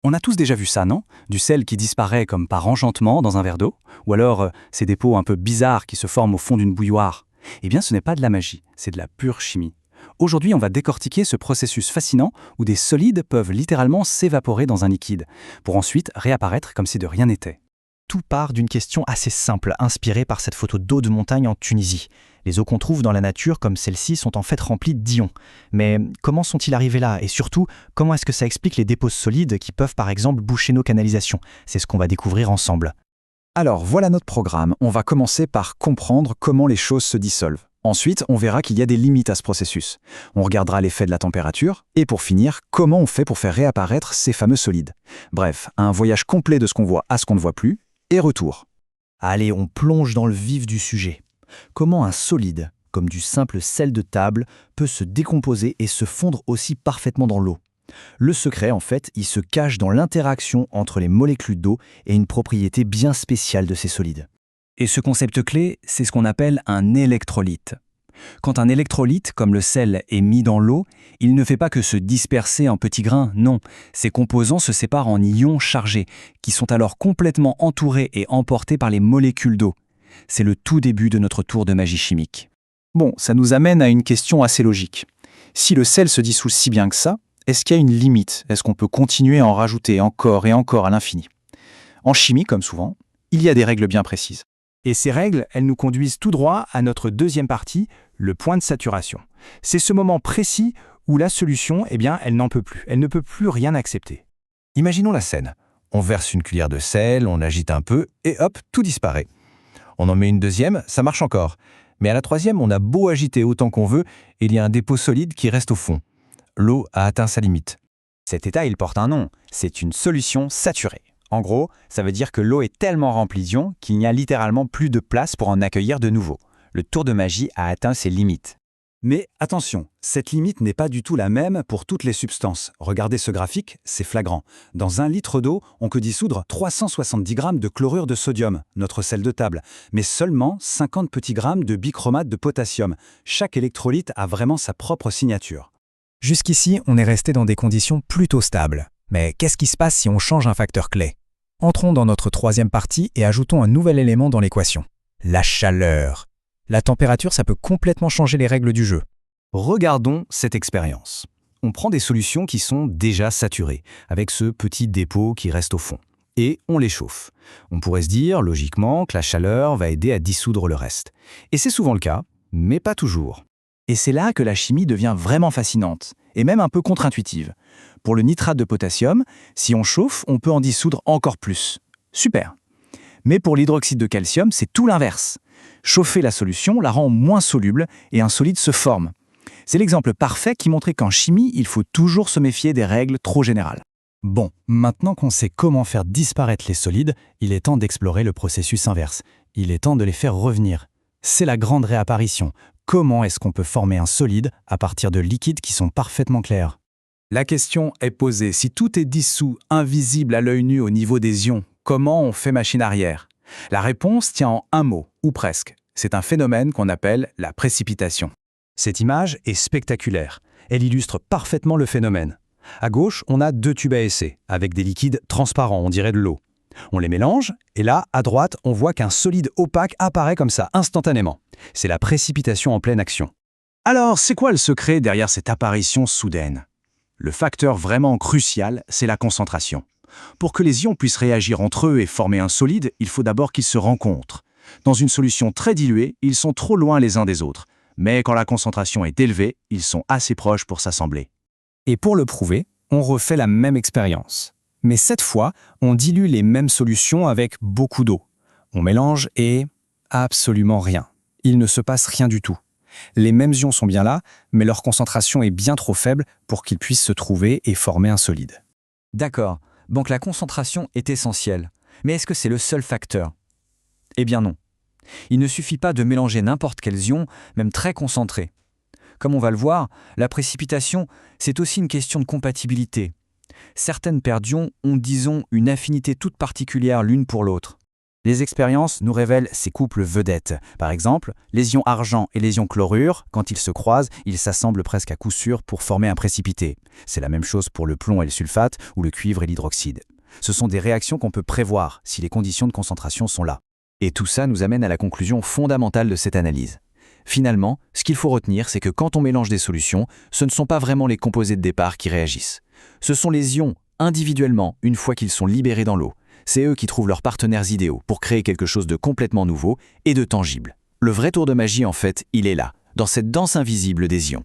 On a tous déjà vu ça, non? Du sel qui disparaît comme par enchantement dans un verre d'eau, ou alors ces dépôts un peu bizarres qui se forment au fond d'une bouilloire. Eh bien, ce n'est pas de la magie, c'est de la pure chimie. Aujourd'hui, on va décortiquer ce processus fascinant où des solides peuvent littéralement s'évaporer dans un liquide, pour ensuite réapparaître comme si de rien n'était. Tout part d'une question assez simple, inspirée par cette photo d'eau de montagne en Tunisie. Les eaux qu'on trouve dans la nature, comme celle-ci, sont en fait remplies d'ions. Mais comment sont-ils arrivés là? Et surtout, comment est-ce que ça explique les dépôts solides qui peuvent par exemple boucher nos canalisations? C'est ce qu'on va découvrir ensemble. Alors voilà notre programme. On va commencer par comprendre comment les choses se dissolvent. Ensuite, on verra qu'il y a des limites à ce processus. On regardera l'effet de la température. Et pour finir, comment on fait pour faire réapparaître ces fameux solides. Bref, un voyage complet de ce qu'on voit à ce qu'on ne voit plus. Et retour. Allez, on plonge dans le vif du sujet. Comment un solide, comme du simple sel de table, peut se décomposer et se fondre aussi parfaitement dans l'eau? Le secret, en fait, il se cache dans l'interaction entre les molécules d'eau et une propriété bien spéciale de ces solides. Et ce concept clé, c'est ce qu'on appelle un électrolyte. Quand un électrolyte, comme le sel, est mis dans l'eau, il ne fait pas que se disperser en petits grains, non. Ces composants se séparent en ions chargés, qui sont alors complètement entourés et emportés par les molécules d'eau. C'est le tout début de notre tour de magie chimique. Bon, ça nous amène à une question assez logique. Si le sel se dissout si bien que ça, est-ce qu'il y a une limite? Est-ce qu'on peut continuer à en rajouter encore et encore à l'infini? En chimie, comme souvent, il y a des règles bien précises. Et ces règles, elles nous conduisent tout droit à notre deuxième partie, le point de saturation. C'est ce moment précis où la solution, elle n'en peut plus. Elle ne peut plus rien accepter. Imaginons la scène. On verse une cuillère de sel, on agite un peu, et hop, tout disparaît. On en met une deuxième, ça marche encore. Mais à la troisième, on a beau agiter autant qu'on veut, il y a un dépôt solide qui reste au fond. L'eau a atteint sa limite. Cet état, il porte un nom. C'est une solution saturée. En gros, ça veut dire que l'eau est tellement remplie d'ions qu'il n'y a littéralement plus de place pour en accueillir de nouveau. Le tour de magie a atteint ses limites. Mais attention, cette limite n'est pas du tout la même pour toutes les substances. Regardez ce graphique, c'est flagrant. Dans 1 litre d'eau, on peut dissoudre 370 grammes de chlorure de sodium, notre sel de table, mais seulement 50 petits grammes de bichromate de potassium. Chaque électrolyte a vraiment sa propre signature. Jusqu'ici, on est resté dans des conditions plutôt stables. Mais qu'est-ce qui se passe si on change un facteur clé? Entrons dans notre troisième partie et ajoutons un nouvel élément dans l'équation. La chaleur. La température, ça peut complètement changer les règles du jeu. Regardons cette expérience. On prend des solutions qui sont déjà saturées, avec ce petit dépôt qui reste au fond, et on les chauffe. On pourrait se dire, logiquement, que la chaleur va aider à dissoudre le reste. Et c'est souvent le cas, mais pas toujours. Et c'est là que la chimie devient vraiment fascinante, et même un peu contre-intuitive. Pour le nitrate de potassium, si on chauffe, on peut en dissoudre encore plus. Super. Mais pour l'hydroxyde de calcium, c'est tout l'inverse. Chauffer la solution la rend moins soluble et un solide se forme. C'est l'exemple parfait qui montrait qu'en chimie, il faut toujours se méfier des règles trop générales. Bon, maintenant qu'on sait comment faire disparaître les solides, il est temps d'explorer le processus inverse. Il est temps de les faire revenir. C'est la grande réapparition. Comment est-ce qu'on peut former un solide à partir de liquides qui sont parfaitement clairs? La question est posée, si tout est dissous, invisible à l'œil nu au niveau des ions, comment on fait machine arrière? La réponse tient en un mot, ou presque. C'est un phénomène qu'on appelle la précipitation. Cette image est spectaculaire. Elle illustre parfaitement le phénomène. À gauche, on a 2 tubes à essai, avec des liquides transparents, on dirait de l'eau. On les mélange, et là, à droite, on voit qu'un solide opaque apparaît comme ça, instantanément. C'est la précipitation en pleine action. Alors, c'est quoi le secret derrière cette apparition soudaine? Le facteur vraiment crucial, c'est la concentration. Pour que les ions puissent réagir entre eux et former un solide, il faut d'abord qu'ils se rencontrent. Dans une solution très diluée, ils sont trop loin les uns des autres. Mais quand la concentration est élevée, ils sont assez proches pour s'assembler. Et pour le prouver, on refait la même expérience. Mais cette fois, on dilue les mêmes solutions avec beaucoup d'eau. On mélange et absolument rien. Il ne se passe rien du tout. Les mêmes ions sont bien là, mais leur concentration est bien trop faible pour qu'ils puissent se trouver et former un solide. D'accord, donc la concentration est essentielle. Mais est-ce que c'est le seul facteur? Eh bien non. Il ne suffit pas de mélanger n'importe quels ions, même très concentrés. Comme on va le voir, la précipitation, c'est aussi une question de compatibilité. Certaines paires d'ions ont, disons, une affinité toute particulière l'une pour l'autre. Les expériences nous révèlent ces couples vedettes. Par exemple, les ions argent et les ions chlorure, quand ils se croisent, ils s'assemblent presque à coup sûr pour former un précipité. C'est la même chose pour le plomb et le sulfate ou le cuivre et l'hydroxyde. Ce sont des réactions qu'on peut prévoir si les conditions de concentration sont là. Et tout ça nous amène à la conclusion fondamentale de cette analyse. Finalement, ce qu'il faut retenir, c'est que quand on mélange des solutions, ce ne sont pas vraiment les composés de départ qui réagissent. Ce sont les ions, individuellement, une fois qu'ils sont libérés dans l'eau. C'est eux qui trouvent leurs partenaires idéaux pour créer quelque chose de complètement nouveau et de tangible. Le vrai tour de magie, en fait, il est là, dans cette danse invisible des ions.